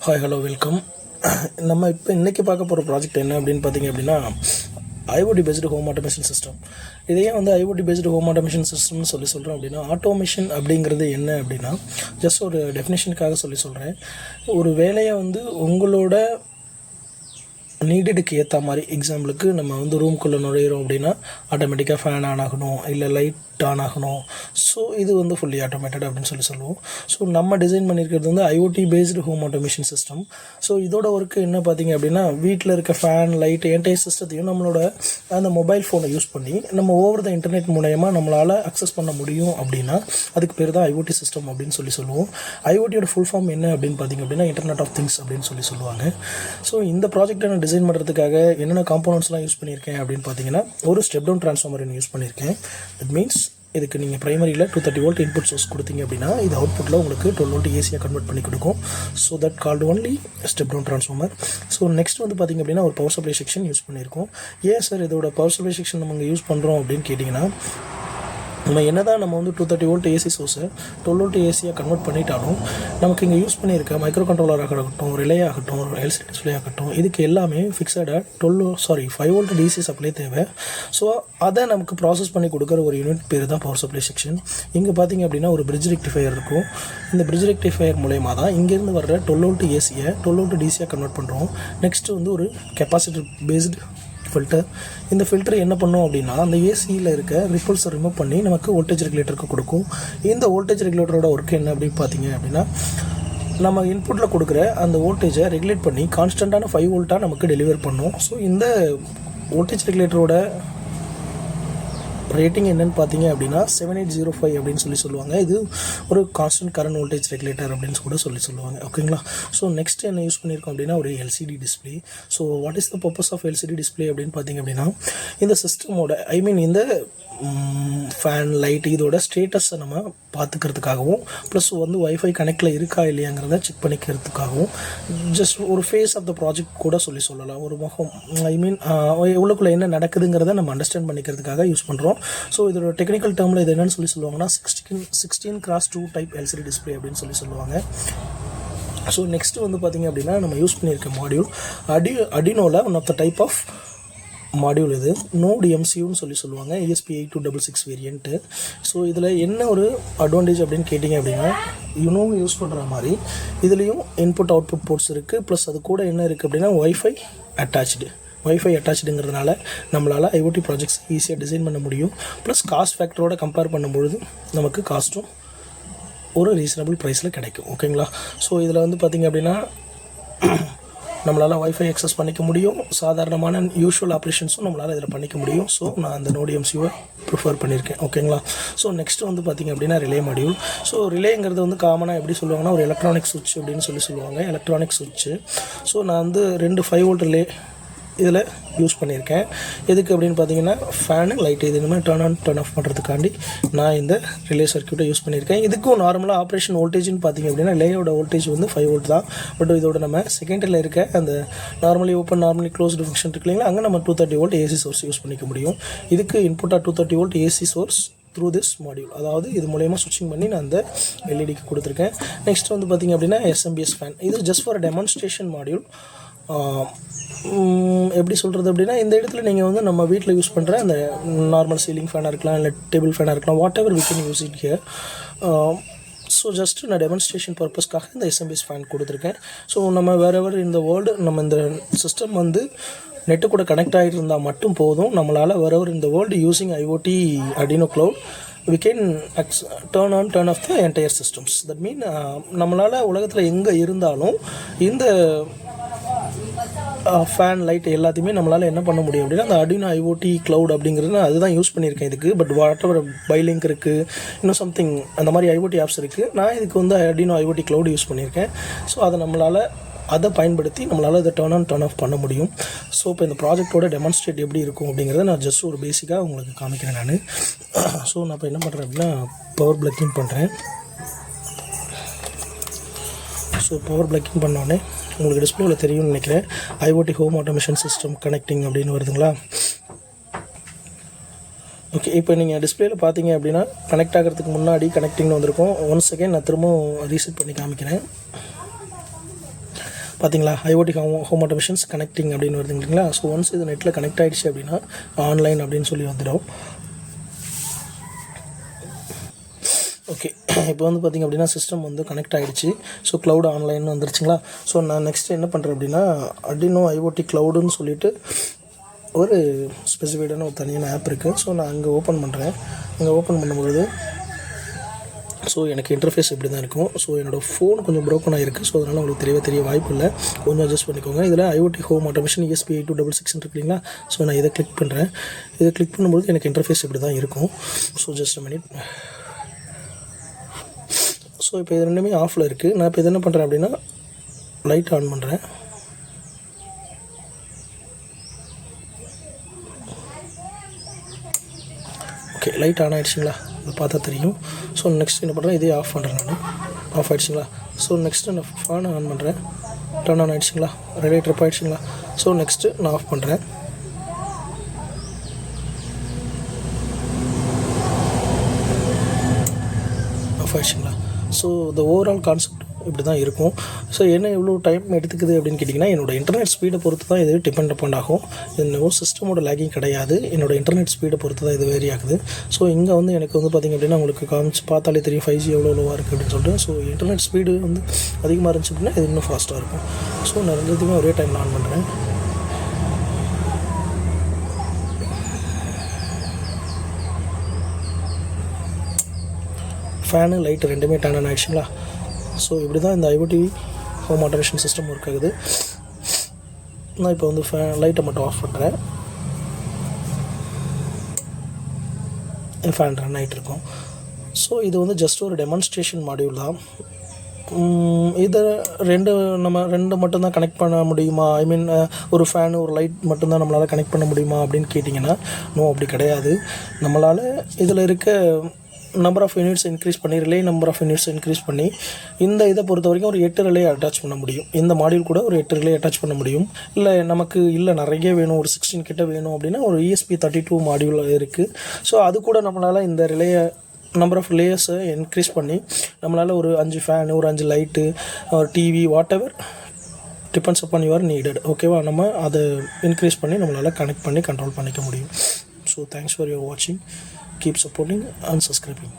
Hi hello welcome. நம்ம இன்றைக்கி பார்க்க போகிற ப்ராஜெக்ட் என்ன அப்படின்னு பார்த்தீங்க அப்படின்னா IoT based home automation system. இதையே ஐஓடி பேஸ்டு ஹோம் ஆட்டோமேஷன் சிஸ்டம்னு சொல்கிறோம் அப்படின்னா ஆட்டோமேஷன் அப்படிங்கிறது என்ன அப்படின்னா ஜஸ்ட் ஒரு டெஃபினேஷனுக்காக சொல்கிறேன். ஒரு வேலையை உங்களோட நீடடுக்கு ஏற்ற மாதிரி, எக்ஸாம்பிளுக்கு நம்ம ரூம்குள்ளே நுழையிறோம் அப்படின்னா ஆட்டோமேட்டிக்காக ஃபேன் ஆன் ஆகணும், இல்லை லைட் ஆன் ஆகணும். ஸோ இது ஃபுல்லி ஆட்டோமேட்டட் அப்படின்னு சொல்லுவோம். ஸோ நம்ம டிசைன் பண்ணியிருக்கிறது IoT based home automation system. So இதோட ஒர்க்கு என்ன பார்த்தீங்க அப்படின்னா வீட்டில் இருக்க ஃபேன் லைட் என்டையர் சிஸ்டத்தையும் நம்மளோட அந்த மொபைல் ஃபோனை யூஸ் பண்ணி நம்ம ஓவர் த இன்டர்நெட் மூலயமா நம்மளால் அக்சஸ் பண்ண முடியும் அப்படின்னா அதுக்கு பேர் தான் ஐஓடி சிஸ்டம் அப்படின்னு சொல்லுவோம். ஐஓடியோட ஃபுல் ஃபார்ம் என்ன அப்படின்னு பார்த்தீங்க அப்படின்னா இன்டர்நெட் ஆஃப் திங்ஸ் அப்படின்னு சொல்லுவாங்க. ஸோ இந்த ப்ராஜெக்டை நான் டிசைன் பண்ணுறதுக்காக என்னென்ன காம்போனன்ட்ஸ்லாம் யூஸ் பண்ணியிருக்கேன் அப்படின்னு பார்த்தீங்கன்னா ஒரு ஸ்டெப் டவுன் ட்ரான்ஸ்ஃபார்மர் யூஸ் பண்ணியிருக்கேன். இட் மீன்ஸ் இதுக்கு நீங்கள் ப்ரைமரியில் 230 வோல்ட் இன்புட் சோர்ஸ் கொடுத்தீங்க அப்படின்னா இது அவுட்புட்டில் உங்களுக்கு 12 வோல்ட் ஏசியாக கன்வெர்ட் பண்ணி கொடுக்கும். So that called only step down transformer. So next பார்த்திங்க அப்படின்னா ஒரு பவர் சப்ளை செக்ஷன் யூஸ் பண்ணியிருக்கோம். ஏன் சார் இதோட பவர் சப்ளை செக்ஷன் நம்ம யூஸ் பண்ணுறோம் அப்படின்னு கேட்டிங்கன்னா நம்ம என்ன தான் நம்ம 230 வோல்ட் ஏசி சோர்ஸை 12 வோல்ட் ஏசியாக கன்வெர்ட் பண்ணிட்டாலும் நமக்கு இங்கே யூஸ் பண்ணியிருக்க மைக்ரோ கண்ட்ரோலராக ஆகட்டும், ரிலே ஆகட்டும், எல்சிடி டிஸ்பிளே ஆகட்டும், இதுக்கு எல்லாமே ஃபிக்ஸடாக 5 வோல்ட் டிசி சப்ளை தேவை. ஸோ அதை நமக்கு ப்ராசஸ் பண்ணி கொடுக்குற ஒரு யூனிட் பேர் தான் பவர் சப்ளை செக்ஷன். இங்கே பார்த்திங்க அப்படின்னா ஒரு பிரிட்ஜ் ரெக்டிஃபையர் இருக்கும். இந்த பிரிட்ஜ் ரெக்டிஃபையர் மூலயமா தான் இங்கேருந்து வர்ற 12 வோல்ட் ஏசியை 12 வோல்ட் டிசியாக கன்வெர்ட் பண்ணுறோம். நெக்ஸ்ட்டு ஒரு கெப்பாசிட்டர் பேஸ்டு ஃபில்டர். இந்த ஃபில்டர் என்ன பண்ணும் அப்படின்னா அந்த ஏசியில் இருக்க ரிப்பல்ஸை ரிமூவ் பண்ணி நமக்கு வோல்டேஜ் ரெகுலேட்டருக்கு கொடுக்கும். இந்த வோல்டேஜ் ரெகுலேட்டரோட ஒர்க் என்ன அப்படின்னு பார்த்தீங்க அப்படின்னா நம்ம இன்புட்டில் கொடுக்குற அந்த வோல்டேஜை ரெகுலேட் பண்ணி கான்ஸ்டண்ட்டான 5 வோல்ட்டாக நமக்கு டெலிவர் பண்ணும். ஸோ இந்த வோல்டேஜ் ரெகுலேட்டரோட ரேட்டிங் என்னென்னு பார்த்தீங்க அப்படின்னா 7805 அப்படின்னு சொல்லுவாங்க. இது ஒரு கான்ஸ்டன்ட் கரண்ட் வோல்டேஜ் ரெகுலேட்டர் அப்படின்னு கூட சொல்லுவாங்க. ஓகேங்களா? ஸோ நெக்ஸ்ட் என்ன யூஸ் பண்ணியிருக்கோம் அப்படின்னா ஒரு LCD display. So what is the purpose of LCD display அப்படின்னு பார்த்தீங்க அப்படின்னா இந்த சிஸ்டமோட இந்த ஃபேன் லைட் இதோட ஸ்டேட்டஸை நம்ம பார்த்துக்கிறதுக்காகவும் ப்ளஸ் வைஃபை கனெக்டில் இருக்கா இல்லையாங்கிறத செக் பண்ணிக்கிறதுக்காகவும் ஜஸ்ட் ஒரு ஃபேஸ் ஆஃப் த ப்ராஜெக்ட் கூட சொல்லலாம். ஒரு முகம் உள்ளுக்குள்ளே என்ன நடக்குதுங்கிறத நம்ம அண்டர்ஸ்டாண்ட் பண்ணிக்கிறதுக்காக யூஸ் பண்ணுறோம். ஸோ இதோட டெக்னிக்கல் டேர்மில் இது என்னென்னு சொல்லுவாங்கன்னா 16x2 டைப் எல்சிடி டிஸ்பிளே அப்படின்னு சொல்லுவாங்க. ஸோ நெக்ஸ்ட்டு பார்த்திங்க அப்படின்னா நம்ம யூஸ் பண்ணியிருக்க மாடியூல் அடினோவில் one of the type of module இது நோட் எம்சியூன்னு சொல்லுவாங்க. ESP8266 variant. ஸோ இதில் என்ன ஒரு அட்வான்டேஜ் அப்படின்னு கேட்டிங்க அப்படின்னா யூஸ் பண்ணுற மாதிரி இதுலேயும் இன்புட் அவுட்புட் போர்ட்ஸ் இருக்குது. ப்ளஸ் அது கூட என்ன இருக்குது அப்படின்னா வைஃபை அட்டாச்சுங்கிறதுனால நம்மளால் ஐஓடி ப்ராஜெக்ட்ஸ் ஈஸியாக டிசைன் பண்ண முடியும். ப்ளஸ் காஸ்ட் ஃபேக்டரோட கம்பேர் பண்ணும்பொழுது நமக்கு காஸ்ட்டும் ஒரு ரீசனபிள் ப்ரைஸில் கிடைக்கும். ஓகேங்களா? ஸோ இதில் பார்த்திங்க அப்படின்னா நம்மளால் வைஃபை அக்சஸ் பண்ணிக்க முடியும். சாதாரணமான யூஷுவல் ஆப்ரேஷன்ஸும் நம்மளால் இதில் பண்ணிக்க முடியும். ஸோ நான் அந்த நோட் எம்சியூவை ப்ரிஃபர் பண்ணியிருக்கேன். ஓகேங்களா? ஸோ நெக்ஸ்ட் பார்த்திங்க அப்படின்னா ரிலே மாடியூல். ஸோ ரிலேங்கிறது காமனாக எப்படி சொல்லுவாங்கன்னா ஒரு எலக்ட்ரானிக் சுவிட்ச் அப்படின்னு சொல்லுவாங்க. எலக்ட்ரானிக் சுவிட்சு. ஸோ நான் 2 5 வோல்ட் ரிலே இதில் யூஸ் பண்ணியிருக்கேன். எதுக்கு அப்படின்னு பார்த்தீங்கன்னா ஃபேனு லைட்டு இது இனிமேல் டர்ன் ஆன் டர்ன் ஆஃப் பண்ணுறதுக்காண்டி நான் இந்த ரிலே சர்க்யூட்டை யூஸ் பண்ணியிருக்கேன். இதுக்கும் நார்மலாக ஆப்ரேஷன் வோல்டேஜ்னு பார்த்தீங்க அப்படின்னா ரிலேயோட வோல்டேஜ் 5 வோல்ட் தான். பட் இதோட நம்ம செகண்டரியில் இருக்க அந்த normally open normally closed function இருக்கு இல்லைங்களா, அங்கே நம்ம 230 வோல்ட் ஏசி சோர்ஸ் யூஸ் பண்ணிக்க முடியும். இதுக்கு இன்புட்டாக 230 volt AC source through this module, அதாவது இது மூலயமா ஸ்விட்சிங் பண்ணி நான் அந்த எல்இடிக்கு கொடுத்துருக்கேன். நெக்ஸ்ட் பார்த்திங்க அப்படின்னா எஸ்எம்பிஎஸ் ஃபேன். இது ஜஸ்ட் ஃபார் டெமான்ஸ்ட்ரேஷன் மாடியூல். எப்படி சொல்கிறது அப்படின்னா இந்த இடத்துல நீங்கள் நம்ம வீட்டில் யூஸ் பண்ணுற அந்த நார்மல் சீலிங் ஃபேனாக இருக்கலாம், இல்லை டேபிள் ஃபேனாக இருக்கலாம், whatever we can use it here. So just நான் டெமான்ஸ்ட்ரேஷன் பர்பஸ்க்காக இந்த எஸ்எம்பிஎஸ் ஃபேன் கொடுத்துருக்கேன். ஸோ நம்ம வேறெவர் இந்த வேர்ல்டு நம்ம இந்த சிஸ்டம் நெட்டு கூட கனெக்ட் ஆகிட்டு இருந்தால் மட்டும் போதும். நம்மளால் வேறெவர் இந்த world using IoT Arduino cloud we can turn on turn off the entire systems. That mean நம்மளால் உலகத்தில் எங்கே இருந்தாலும் இந்த ஃபேன் லைட் எல்லாத்தையுமே நம்மளால் என்ன பண்ண முடியும் அப்படின்னா அந்த அடினோ ஐஓடி க்ளவுட் அப்படிங்கிறது நான் அதுதான் யூஸ் பண்ணியிருக்கேன் இதுக்கு. பட் வாட் எவர் பைலிங்க் இருக்குது, இன்னும் சம்திங் அந்த மாதிரி ஐஓடி ஆப்ஸ் இருக்குது. நான் இதுக்கு அடினோ ஐஓடி க்ளவுட் யூஸ் பண்ணியிருக்கேன். ஸோ அதை பயன்படுத்தி நம்மளால் இதை டர்ன் ஆன் டர்ன் ஆஃப் பண்ண முடியும். ஸோ இப்போ இந்த ப்ராஜெக்டோட டெமான்ஸ்ட்ரேட் எப்படி இருக்கும் அப்படிங்கிறத நான் ஜஸ்ட் ஒரு பேசிக்காக உங்களுக்கு காமிக்கிறேன் நான். ஸோ நான் இப்போ என்ன பண்ணுறேன் அப்படின்னா பவர் பிளக்கிங் பண்ணுறேன். ஸோ பவர் பிளக்கிங் பண்ணோடனே உங்களுக்கு டிஸ்பிளேவில் தெரியும்னு நினைக்கிறேன். IoT home automation system connecting அப்படின்னு வருதுங்களா? ஓகே, இப்போ நீங்கள் டிஸ்பிளேயில் பார்த்தீங்க அப்படின்னா கனெக்ட் ஆகிறதுக்கு முன்னாடி கனெக்டிங்னு வந்திருக்கும். 1 செகண்ட் நான் திரும்ப ரீசெட் பண்ணி காமிக்கிறேன். பார்த்தீங்களா ஐஓடி ஹோம் ஆட்டோமேஷன்ஸ் கனெக்டிங் அப்படின்னு வருது இல்லைங்களா. ஸோ ஒன்ஸ் இது நெட்டில் கனெக்ட் ஆகிடுச்சு அப்படின்னா ஆன்லைன் அப்படின்னு சொல்லி வந்துடும். ஓகே, இப்போ வந்து பார்த்திங்க அப்படின்னா சிஸ்டம் வந்து கனெக்ட் ஆகிடுச்சு. ஸோ க்ளவுட் ஆன்லைன் வந்துருச்சுங்களா. ஸோ நான் நெக்ஸ்ட்டு என்ன பண்ணுறேன் அப்படின்னா Arduino IoT க்ளவுடுன்னு சொல்லிட்டு ஒரு ஸ்பெசிஃபைடான ஒரு தனியான ஆப் இருக்குது. ஸோ நான் அங்கே ஓப்பன் பண்ணுறேன். அங்கே ஓப்பன் பண்ணும்பொழுது ஸோ எனக்கு இன்டர்ஃபேஸ் இப்படி தான் இருக்கும். ஸோ என்னோடய ஃபோன் கொஞ்சம் ப்ரோக்கன் ஆகிருக்கு. ஸோ அதனால் உங்களுக்கு தெரிய வாய்ப்பு இல்லை, கொஞ்சம் அட்ஜஸ்ட் பண்ணிக்கோங்க. இதில் IoT ஹோம் ஆட்டோமேஷன் ESP8266 இருக்கு இல்லைங்களா. ஸோ நான் இதை கிளிக் பண்ணுறேன். இதை கிளிக் பண்ணும்போது எனக்கு இன்டர்ஃபேஸ் இப்படி தான் இருக்கும். So just a minute. So இப்போ இது ரெண்டுமே ஆஃபில் இருக்குது. நான் இப்போ இது என்ன பண்ணுறேன் அப்படின்னா லைட் ஆன் பண்ணுறேன். ஓகே, லைட் ஆன் ஆகிடுச்சிங்களா, இது பார்த்தா தெரியும். ஸோ நெக்ஸ்ட் என்ன பண்ணுறேன், இதே ஆஃப் பண்ணுறேன். நான் ஆஃப் ஆகிடுச்சிங்களா. ஸோ நெக்ஸ்ட்டு நான் ஃபேனை ஆன் பண்ணுறேன். டர்ன் ஆன் ஆகிடுச்சிங்களா, ரிலே ட்ரிப் ஆகிடுச்சிங்களா. ஸோ நெக்ஸ்ட்டு நான் ஆஃப் பண்ணுறேன். ஆஃப் ஆகிடுச்சிங்களா. ஸோ இந்த ஓவரால் கான்செப்ட் இப்படி தான் இருக்கும். ஸோ என்ன எவ்வளோ டைம் எடுத்துக்குது அப்படின்னு கேட்டிங்கன்னா என்னோடய இன்டர்நெட் ஸ்பீடை பொறுத்து தான் இது டிபெண்ட் ஆகும். இன்னும் சிஸ்டமோட லேகிங் கிடையாது, என்னோடய இன்டர்நெட் ஸ்பீடை பொறுத்து தான் இது வேரி ஆகுது. ஸோ இங்கே வந்து எனக்கு வந்து பார்த்திங்க அப்படின்னா உங்களுக்கு காமிச்சு பார்த்தாலே தெரியும் 5G எவ்வளோ லோவாக இருக்குது அப்படின்னு சொல்லிட்டு. ஸோ இன்டர்நெட் ஸ்பீடு வந்து அதிகமாக இருந்துச்சு அப்படின்னா இது இன்னும் ஃபாஸ்ட்டாக இருக்கும். ஸோ நான் ரெண்டுத்தையுமே ஒரே டைம் ஆன் பண்ணுறேன். ஃபேனு லைட்டு ரெண்டுமே டர்ன் ஆன் ஆகிடுச்சிங்களா. ஸோ இப்படி தான் இந்த IoT home automation system work ஆகுது. நான் இப்போ வந்து லைட்டை மட்டும் ஆஃப் பண்ணுறேன். ஃபேன் ரன் ஆகிட்டு இருக்கும். ஸோ இது வந்து ஜஸ்ட் ஒரு டெமான்ஸ்ட்ரேஷன் மாடியூல் தான். இதை நம்ம ரெண்டு மட்டும்தான் கனெக்ட் பண்ண முடியுமா, ஐ மீன் ஒரு ஃபேனு ஒரு லைட் மட்டும்தான் நம்மளால் கனெக்ட் பண்ண முடியுமா அப்படின்னு கேட்டிங்கன்னா நோ, அப்படி கிடையாது. நம்மளால் இதில் இருக்க நம்பர் ஆஃப் யூனிட்ஸ் இன்க்ரீஸ் பண்ணி நம்பர் ஆஃப் யூனிட்ஸ் இன்க்ரீஸ் பண்ணி இந்த இதை பொறுத்த வரைக்கும் ஒரு 8 ரிலே அட்டாச் பண்ண முடியும். இந்த மாடியூல் கூட ஒரு 8 ரிலே அட்டாச் பண்ண முடியும். இல்லை நிறைய வேணும், ஒரு 16 கிட்ட வேணும் அப்படின்னா ஒரு ESP32 மாடியூல் இருக்குது. ஸோ அது கூட நம்மளால் இந்த நம்பர் ஆஃப் ரிலேயர்ஸை இன்க்ரீஸ் பண்ணி நம்மளால் ஒரு 5 ஃபேனு, ஒரு 5 லைட்டு, ஒரு TV, what ever depends upon your needed. ஓகேவா, நம்ம அதை இன்க்ரீஸ் பண்ணி நம்மளால் கனெக்ட் பண்ணி கண்ட்ரோல் பண்ணிக்க முடியும். ஸோ தேங்க்ஸ் ஃபார் யுவர் வாட்சிங். Keep supporting and subscribing.